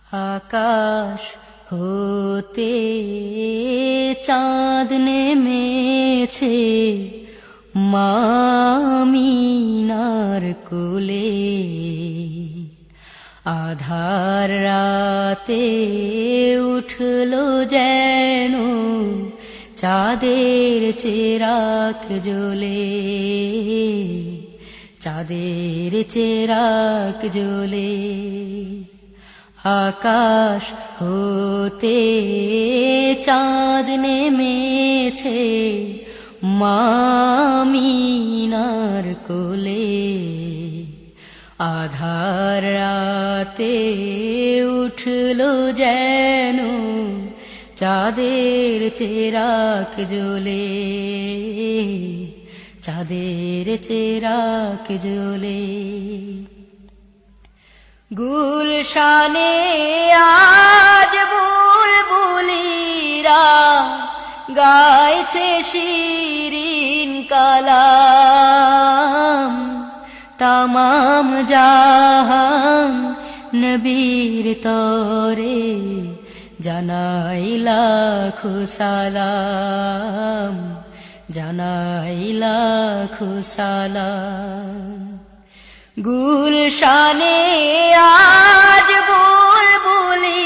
আকাশ হতে চাঁদ নেমেছে মা আমিনার কোলে। আধার রাতে উঠলো যেন চাঁদের চেরাগ জ্বলে, চাঁদের চেরাগ জ্বলে। আকাশ হতে চাঁদ নেমেছে মা আমিনার কোলে। আধার রাতে উঠলো যেন চাঁদের চেরাগ জ্বলে, চাঁদের চেরাগ জ্বলে। গুলশানে আজ বুলবুলিরা গাইছে শিরিন কালাম। তামাম জাহান নবীর তরে জানাই লাখো সালাম, জানাই লাখো সালাম। গুলশানে আজ বুলবুলিরা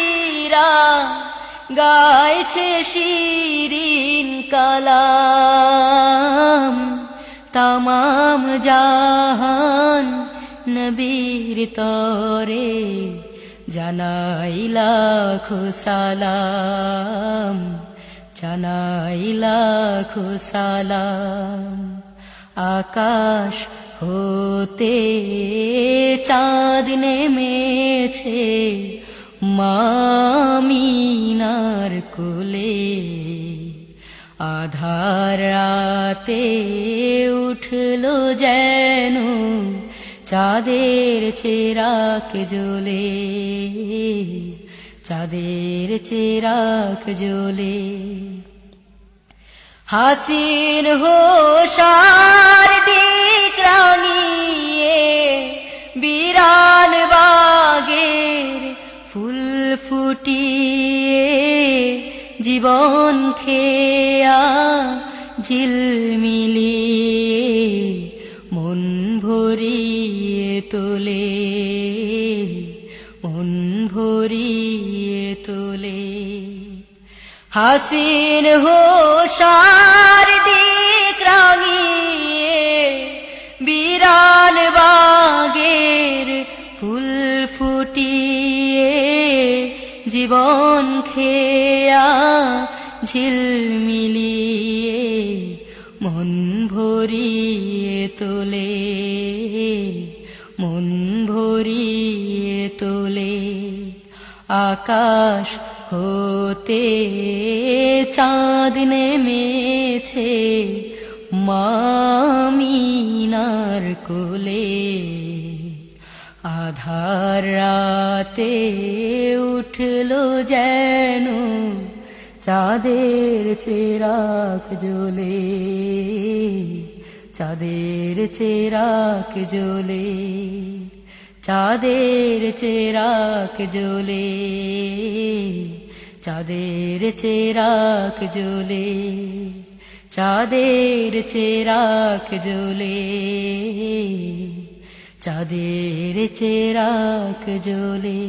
গাইছে শিরিন কালাম। তামাম জাহান নবীর তরে জানাই লাখো সালাম, জানাই লাখো সালাম। আকাশ হতে চাঁদ নেমেছে মা আমিনার কোলে। আধার রাতে উঠলো যেন চাঁদের চেরাগ জ্বলে, চাঁদের চেরাগ জ্বলে। হাসিন হোশার দিক রাঙিয়ে বিরান বাগের ফুল ফুটিয়ে জীবন খেয়া ঝিলমিলিয়ে মন ভরিয়ে তোলে, মন ভরিয়ে তোলে। হাসিন হোশার দিক রাঙিয়ে বিরান বাগের ফুল ফুটিয়ে জীবন খেয়া ঝিলমিলিয়ে মন ভরিয়ে তোলে, মন ভরিয়ে তোলে। আকাশ হতে চাঁদ নেমেছে মা আমিনার কোলে। আধার রাতে উঠলো যেন চাঁদের চেরাগ জ্বলে, চাঁদের চেরাগ জ্বলে, চাঁদের চেরাগ জ্বলে, চাঁদের চেরাগ জ্বলে, চাঁদের চেরাগ জ্বলে, চাঁদের চেরাগ জ্বলে।